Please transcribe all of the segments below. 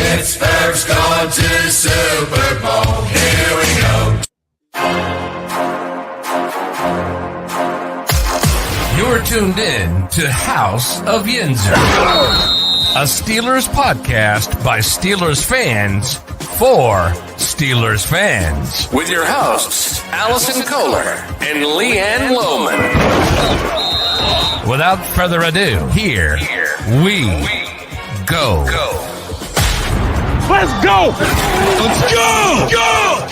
Pittsburgh's going to the Super Bowl. Here we go. You're tuned in to House of Yinzer, a Steelers podcast by Steelers fans for Steelers fans. With your hosts, Allison Kohler and Leanne Lohman. Without further ado, here we go. Let's go! Let's go! Go!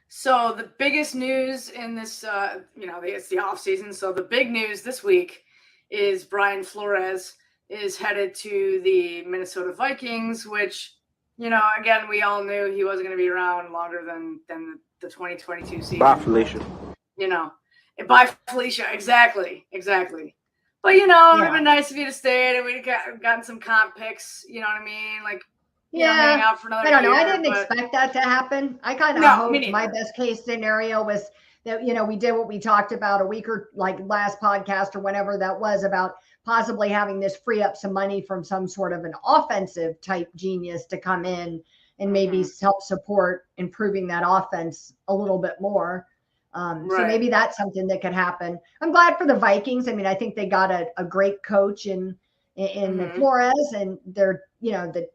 So the biggest news in this, it's the off season. So the big news this week is Brian Flores is headed to the Minnesota Vikings, which, again, we all knew he wasn't going to be around longer than the 2022 season. Bye, Felicia. Bye, Felicia. Exactly. But, it would have been nice if he'd have stayed and we'd have gotten some comp picks, you know what I mean? Like, hang out for another I don't know. year, I didn't expect that to happen. I kind of hoped my best case scenario was that, we did what we talked about a week or like last podcast or whenever that was about possibly having this free up some money from some sort of an offensive type genius to come in and maybe help support improving that offense a little bit more. So maybe that's something that could happen. I'm glad for the Vikings. I mean, I think they got a great coach in Flores, and they're, the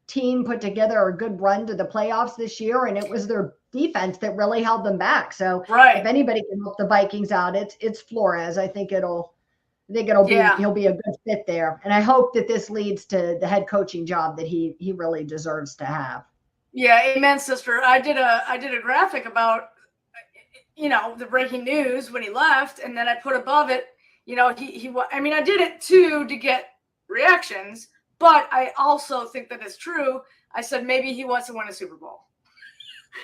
team put together a good run to the playoffs this year, and it was their defense that really held them back. So if anybody can help the Vikings out, it's Flores. I think he'll be a good fit there. And I hope that this leads to the head coaching job that he really deserves to have. Yeah, amen, sister. I did a graphic about the breaking news when he left, and then I put above it, I did it too to get reactions, but I also think that it's true. I said maybe he wants to win a Super Bowl.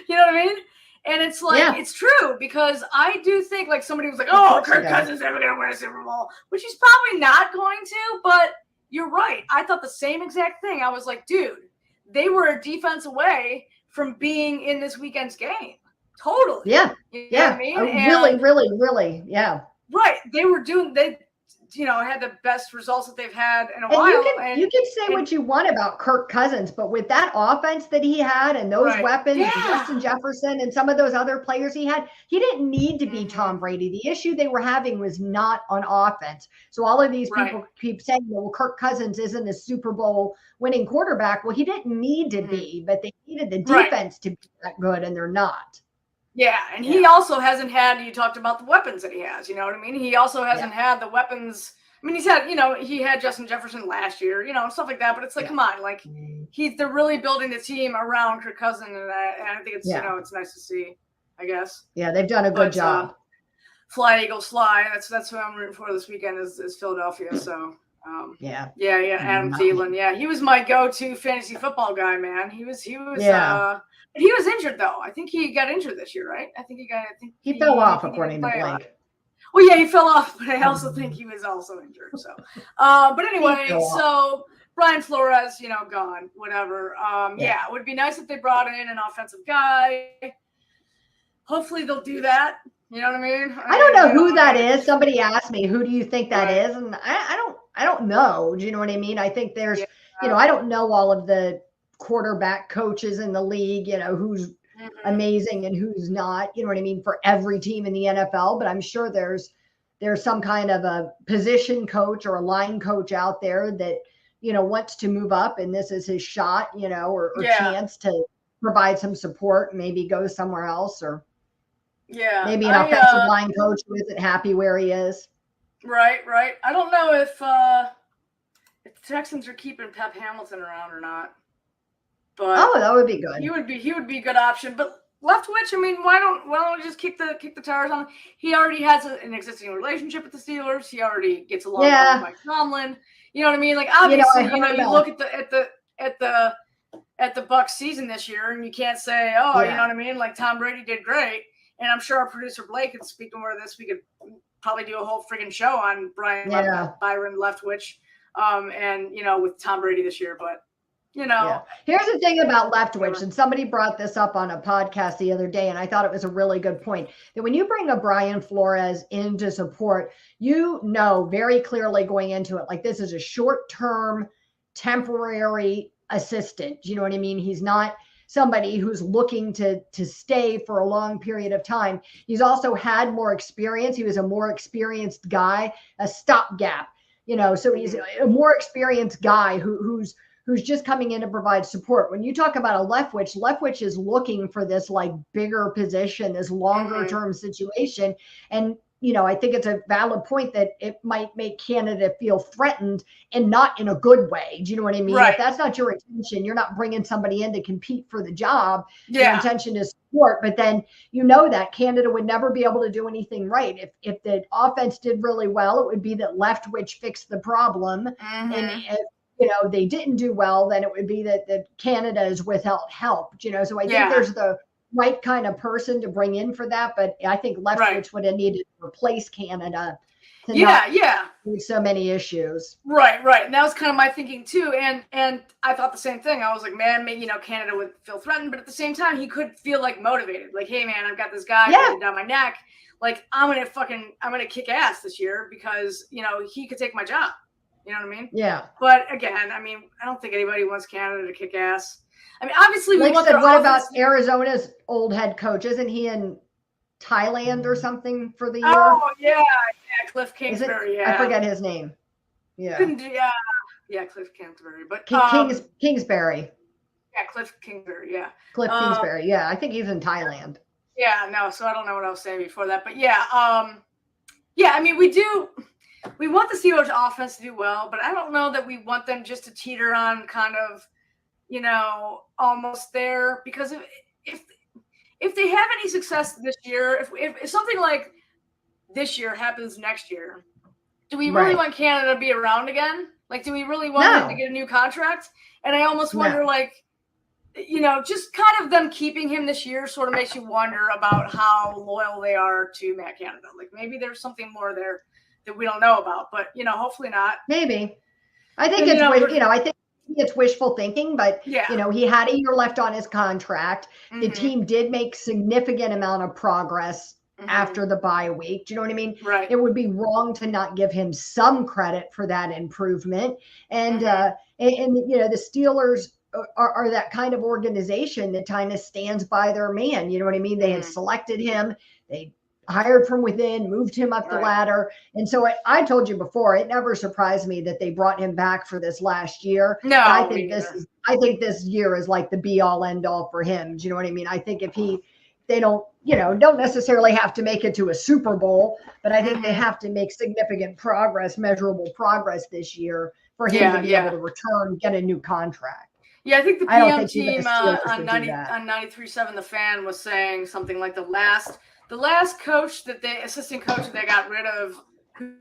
You know what I mean? And it's like, it's true, because I do think, like, somebody was like, oh, Kirk Cousins never going to win a Super Bowl, which he's probably not going to, but you're right. I thought the same exact thing. I was like, dude, they were a defense away from being in this weekend's game. Totally. Yeah. You know what I mean? Really. Yeah. Right. They had the best results that they've had in a while. You can say what you want about Kirk Cousins, but with that offense that he had and those weapons, Justin Jefferson and some of those other players he had, he didn't need to be Tom Brady. The issue they were having was not on offense. So all of these people keep saying, well, Kirk Cousins isn't a Super Bowl winning quarterback. Well, he didn't need to be, but they needed the defense to be that good, and they're not. Yeah, and he also hasn't had, you talked about the weapons that he has, you know what I mean? He also hasn't had the weapons. I mean, he had Justin Jefferson last year, stuff like that, but it's like, come on, like, they're really building the team around Kirk Cousins, and I think it's, it's nice to see, I guess. Yeah, they've done a good job. Fly, Eagles, fly. That's who I'm rooting for this weekend is Philadelphia, so. Adam Thielen. Yeah, he was my go-to fantasy football guy, man. He was but he was injured though. I think he got injured this year, right? I think he fell off according to Blake. Well, yeah, he fell off, but I also think he was also injured. So, but anyway, so Brian Flores, gone, whatever. It would be nice if they brought in an offensive guy. Hopefully they'll do that. You know what I mean? I don't know who that is. Somebody asked me, who do you think that is? And I don't know. Do you know what I mean? I think there's, I don't know all of the quarterback coaches in the league, who's amazing and who's not, you know what I mean, for every team in the NFL, but I'm sure there's some kind of a position coach or a line coach out there that, wants to move up, and this is his shot, or chance to provide some support, maybe go somewhere else, or maybe an offensive line coach who isn't happy where he is. Right. I don't know if the Texans are keeping Pep Hamilton around or not. But that would be good. He would be a good option. But Leftwich, why don't we just kick the tires on? He already has an existing relationship with the Steelers. He already gets along with Mike Tomlin. You know what I mean? Like, obviously, you look at the Bucs season this year, and you can't say, you know what I mean? Like, Tom Brady did great, and I'm sure our producer Blake could speak more of this. We could probably do a whole freaking show on Byron Leftwich, and with Tom Brady this year, but. you know. Yeah. Here's the thing about Leftwich, and somebody brought this up on a podcast the other day, and I thought it was a really good point, that when you bring a Brian Flores in to support, you know very clearly going into it, like this is a short-term, temporary assistant. You know what I mean? He's not somebody who's looking to stay for a long period of time. He's also had more experience. He was a more experienced guy, a stopgap, you know, so he's a more experienced guy who's just coming in to provide support. When you talk about a Leftwich is looking for this like bigger position, this longer term situation. And, you know, I think it's a valid point that it might make Canada feel threatened and not in a good way. Do you know what I mean? Right. If that's not your intention, you're not bringing somebody in to compete for the job. Yeah. Your intention is support, but then you know that Canada would never be able to do anything right. If the offense did really well, it would be that Leftwich fixed the problem. And if, you know, they didn't do well, then it would be that Canada is without help, you know. So I think there's the right kind of person to bring in for that. But I think Leftwich would have needed to replace Canada to not need so many issues. Right. And that was kind of my thinking too. And I thought the same thing. I was like, man, maybe, you know, Canada would feel threatened, but at the same time, he could feel like motivated. Like, hey man, I've got this guy down my neck. Like, I'm gonna kick ass this year because, you know, he could take my job. You know what I mean? Yeah. But again, I mean, I don't think anybody wants Canada to kick ass. I mean, obviously, we want what about Arizona's old head coach? Isn't he in Thailand or something for the year? Oh, yeah, Cliff Kingsbury. I forget his name. Yeah. Cliff Kingsbury. But Kingsbury. Yeah, Cliff Kingsbury. Yeah. Cliff Kingsbury. Yeah, I think he's in Thailand. Yeah, no. So I don't know what I was saying before that, but yeah. I mean, we want the Steelers offense to do well, but I don't know that we want them just to teeter on kind of, you know, almost there, because if they have any success this year, if something like this year happens next year, do we really want Canada to be around again? Like, do we really want them to get a new contract? And I almost wonder, like, you know, just kind of them keeping him this year sort of makes you wonder about how loyal they are to Matt Canada. Like, maybe there's something more there that we don't know about, but, you know, hopefully not. Maybe. I think I think it's wishful thinking, but you know, he had a year left on his contract. The team did make significant amount of progress after the bye week. Do you know what I mean? Right. It would be wrong to not give him some credit for that improvement. And and you know, the Steelers are that kind of organization that kind of stands by their man. You know what I mean? They had selected him. They hired from within, moved him up the ladder. And so I told you before, it never surprised me that they brought him back for this last year. No, I think this year is like the be all end all for him. Do you know what I mean? I think if they don't necessarily have to make it to a Super Bowl, but I think they have to make significant progress, measurable progress this year for him to be able to return, get a new contract. Yeah, I think the PM team on 93.7 The Fan was saying something like the last coach assistant coach that they got rid of,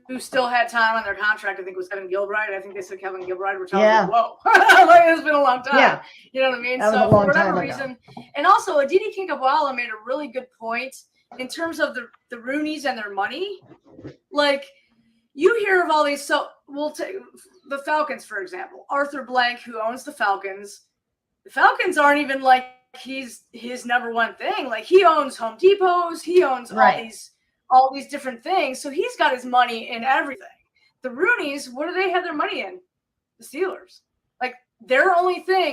who still had time on their contract, I think was Kevin Gilbride. I think they said Kevin Gilbride retired. Whoa, like, it's been a long time. Yeah. You know what I mean? So for whatever reason, and also Aditi Kinkhabwala made a really good point in terms of the Roonies and their money. Like, you hear of all these. So we'll take the Falcons, for example. Arthur Blank, who owns the Falcons. The Falcons aren't even like he's his number one thing. Like, he owns Home Depots, he owns all these different things. So he's got his money in everything. The Roonies, what do they have their money in? The Steelers. Like, their only thing